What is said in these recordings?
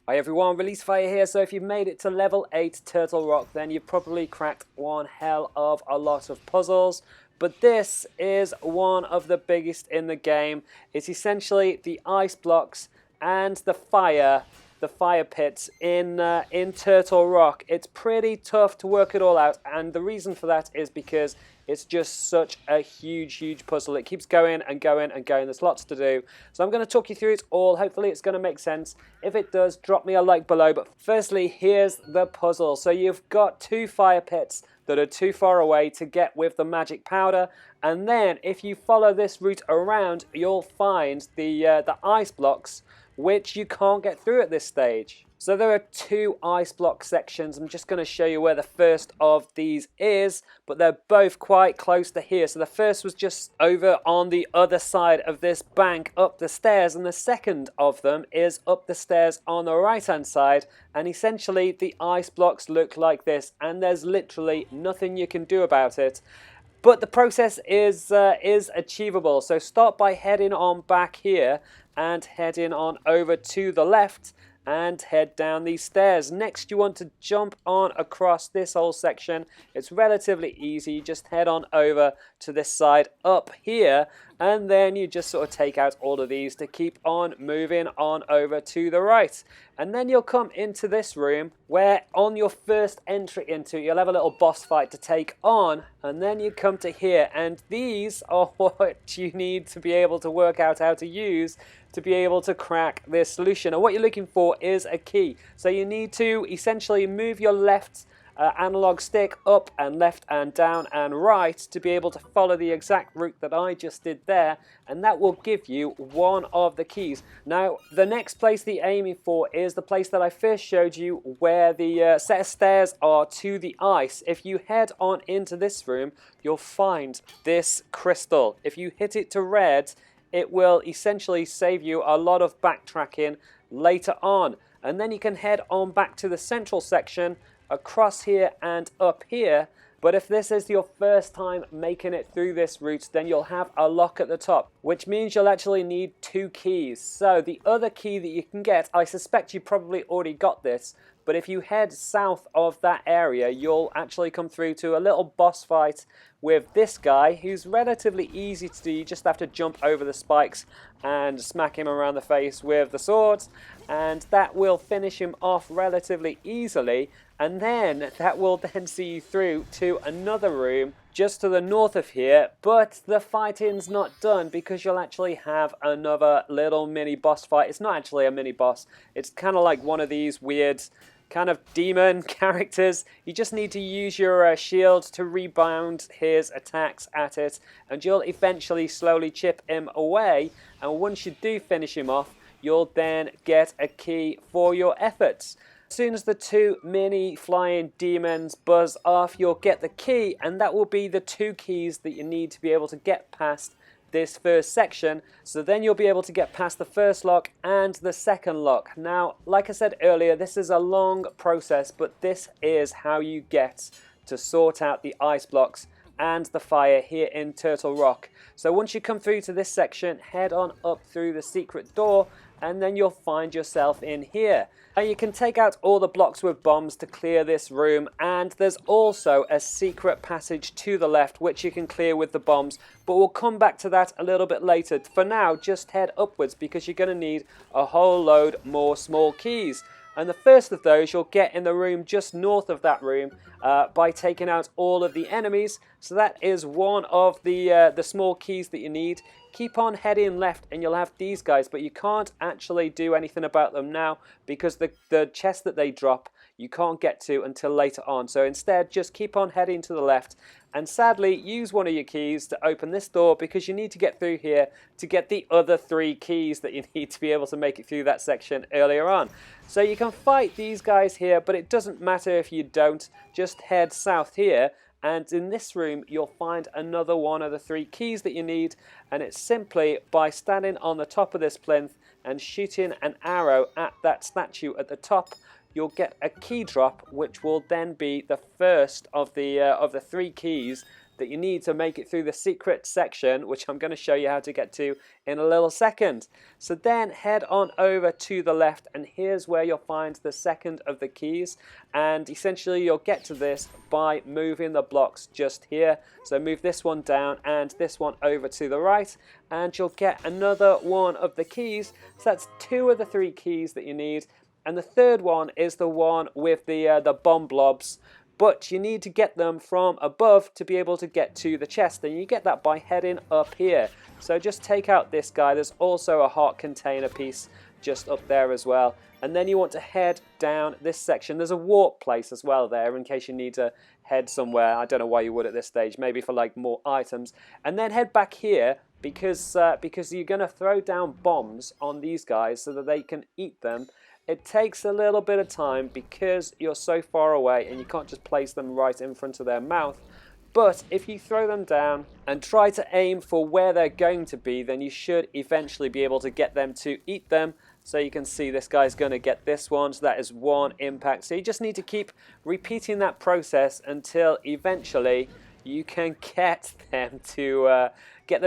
Hi everyone, Release Fire here. So if you've made it to level 8 Turtle Rock, then you've probably cracked one hell of a lot of puzzles. But this is one of the biggest in the game. It's essentially the ice blocks and the fire pits in Turtle Rock. It's pretty tough to work it all out, and the reason for that is because it's just such a huge puzzle. It keeps going and going and going. There's lots to do. So I'm going to talk you through it all. Hopefully it's going to make sense. If it does, drop me a like below. But firstly, here's the puzzle. So you've got two fire pits that are too far away to get with the magic powder. And then if you follow this route around, you'll find the ice blocks, which you can't get through at this stage. So there are two ice block sections. I'm just going to show you where the first of these is, but they're both quite close to here. So the first was just over on the other side of this bank up the stairs, and the second of them is up the stairs on the right hand side. And essentially the ice blocks look like this, and there's literally nothing you can do about it. But the process is achievable. So start by heading on back here and heading on over to the left and head down these stairs. Next, you want to jump on across this whole section. It's relatively easy. You just head on over to this side up here, and then you just sort of take out all of these to keep on moving on over to the right. And then you'll come into this room where on your first entry into it, you'll have a little boss fight to take on, and then you come to here, and these are what you need to be able to work out how to use to be able to crack this solution. And what you're looking for is a key. So you need to essentially move your left analog stick up and left and down and right to be able to follow the exact route that I just did there, and that will give you one of the keys. Now the next place that you're aiming for is the place that I first showed you, where the set of stairs are to the ice. If you head on into this room, you'll find this crystal. If you hit it to red, it will essentially save you a lot of backtracking later on. And then you can head on back to the central section, across here and up here. But if this is your first time making it through this route, then you'll have a lock at the top, which means you'll actually need two keys. So the other key that you can get, I suspect you probably already got this, but if you head south of that area, you'll actually come through to a little boss fight with this guy, who's relatively easy to do. You just have to jump over the spikes and smack him around the face with the swords, and that will finish him off relatively easily. And then that will then see you through to another room just to the north of here, but the fighting's not done because you'll actually have another little mini boss fight. It's not actually a mini boss, it's kind of like one of these weird kind of demon characters. You just need to use your shield to rebound his attacks at it, and you'll eventually slowly chip him away. And once you do finish him off, you'll then get a key for your efforts. As soon as the two mini flying demons buzz off, you'll get the key, and that will be the two keys that you need to be able to get past this first section. So then you'll be able to get past the first lock and the second lock. Now, like I said earlier, this is a long process, but this is how you get to sort out the ice blocks and the fire here in Turtle Rock. So once you come through to this section, head on up through the secret door, and then you'll find yourself in here. And you can take out all the blocks with bombs to clear this room, and there's also a secret passage to the left which you can clear with the bombs, but we'll come back to that a little bit later. For now, just head upwards because you're going to need a whole load more small keys. And the first of those you'll get in the room just north of that room by taking out all of the enemies. So that is one of the small keys that you need. Keep on heading left and you'll have these guys, but you can't actually do anything about them now because the chest that they drop you can't get to until later on. So instead, just keep on heading to the left, and sadly use one of your keys to open this door because you need to get through here to get the other three keys that you need to be able to make it through that section earlier on. So you can fight these guys here, but it doesn't matter if you don't. Just head south here, and in this room you'll find another one of the three keys that you need, and it's simply by standing on the top of this plinth and shooting an arrow at that statue at the top. You'll get a key drop, which will then be the first of the three keys that you need to make it through the secret section, which I'm going to show you how to get to in a little second. So then head on over to the left, and here's where you'll find the second of the keys, and essentially you'll get to this by moving the blocks just here. So move this one down and this one over to the right, and you'll get another one of the keys. So that's 2 of the 3 keys that you need, and the third one is the one with the bomb blobs. But you need to get them from above to be able to get to the chest, and you get that by heading up here. So just take out this guy. There's also a heart container piece just up there as well. And then you want to head down this section. There's a warp place as well there in case you need to head somewhere. I don't know why you would at this stage, maybe for like more items. And then head back here because you're going to throw down bombs on these guys so that they can eat them. It takes a little bit of time because you're so far away and you can't just place them right in front of their mouth. But if you throw them down and try to aim for where they're going to be, then you should eventually be able to get them to eat them. So you can see this guy's going to get this one, so that is 1 impact. So you just need to keep repeating that process until eventually you can get them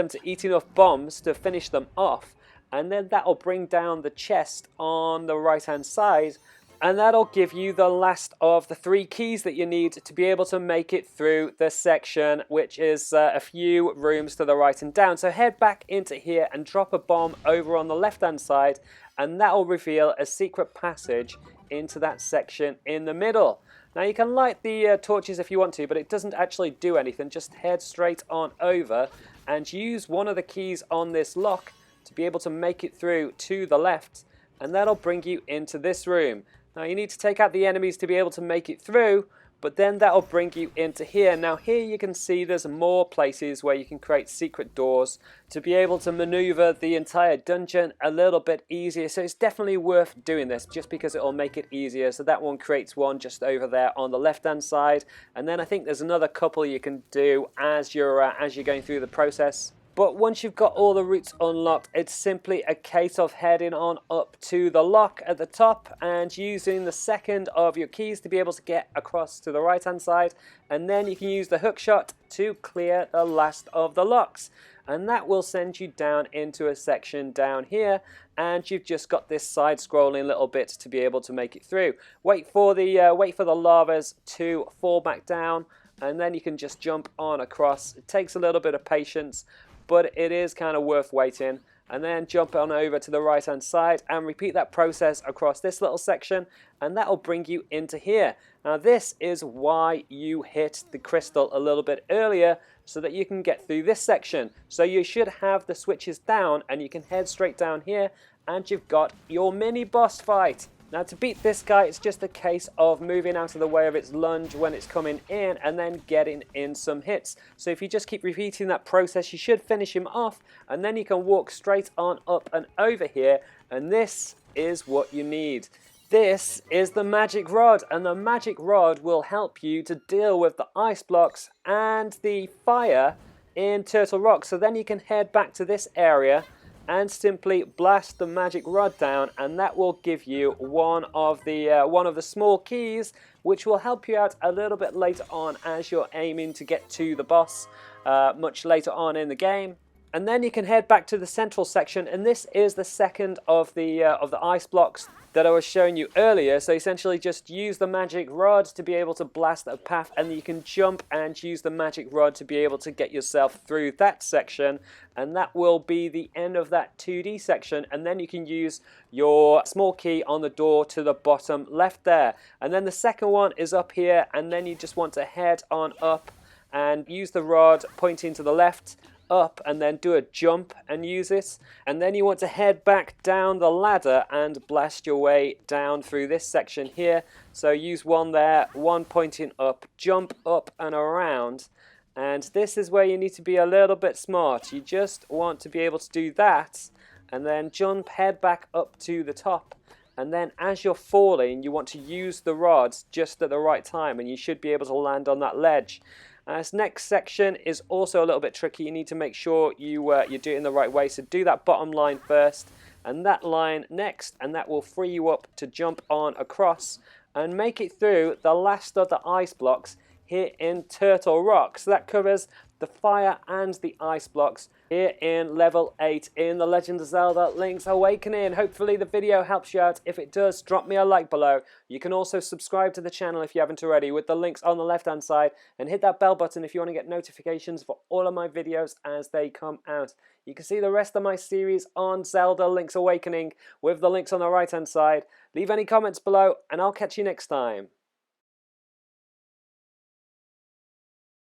to eat enough bombs to finish them off. And then that'll bring down the chest on the right hand side, and that'll give you the last of the 3 keys that you need to be able to make it through the section, which is a few rooms to the right and down. So head back into here and drop a bomb over on the left hand side, and that'll reveal a secret passage into that section in the middle. Now you can light the torches if you want to, but it doesn't actually do anything. Just head straight on over and use one of the keys on this lock to be able to make it through to the left, and that'll bring you into this room. Now you need to take out the enemies to be able to make it through, but then that'll bring you into here. Now here you can see there's more places where you can create secret doors to be able to maneuver the entire dungeon a little bit easier. So it's definitely worth doing this just because it'll make it easier. So that one creates one just over there on the left hand side, and then I think there's another couple you can do as you're going through the process. But once you've got all the routes unlocked, it's simply a case of heading on up to the lock at the top and using the second of your keys to be able to get across to the right hand side, and then you can use the hook shot to clear the last of the locks, and that will send you down into a section down here, and you've just got this side scrolling little bit to be able to make it through. Wait for the lavas to fall back down, and then you can just jump on across. It takes a little bit of patience, but it is kind of worth waiting. And then jump on over to the right hand side and repeat that process across this little section, and that'll bring you into here. Now this is why you hit the crystal a little bit earlier, so that you can get through this section. So you should have the switches down and you can head straight down here, and you've got your mini boss fight. Now to beat this guy, it's just a case of moving out of the way of its lunge when it's coming in and then getting in some hits. So if you just keep repeating that process, you should finish him off, and then you can walk straight on up and over here, and this is what you need. This is the magic rod, and the magic rod will help you to deal with the ice blocks and the fire in Turtle Rock. So then you can head back to this area and simply blast the magic rod down, and that will give you one of the small keys, which will help you out a little bit later on as you're aiming to get to the boss much later on in the game. And then you can head back to the central section, and this is the second of the ice blocks that I was showing you earlier. So essentially just use the magic rod to be able to blast a path, and you can jump and use the magic rod to be able to get yourself through that section, and that will be the end of that 2D section. And then you can use your small key on the door to the bottom left there, and then the second one is up here, and then you just want to head on up and use the rod pointing to the left up, and then do a jump and use it, and then you want to head back down the ladder and blast your way down through this section here. So use one there, one pointing up, jump up and around, and this is where you need to be a little bit smart. You just want to be able to do that and then jump, head back up to the top, and then as you're falling you want to use the rods just at the right time, and you should be able to land on that ledge. This next section is also a little bit tricky. You need to make sure you do it in the right way. So do that bottom line first and that line next, and that will free you up to jump on across and make it through the last of the ice blocks here in Turtle Rock. So that covers the fire and the ice blocks here in level 8 in the Legend of Zelda Link's Awakening. Hopefully the video helps you out. If it does, drop me a like below. You can also subscribe to the channel if you haven't already with the links on the left hand side, and hit that bell button if you want to get notifications for all of my videos as they come out. You can see the rest of my series on Zelda Link's Awakening with the links on the right hand side. Leave any comments below and I'll catch you next time.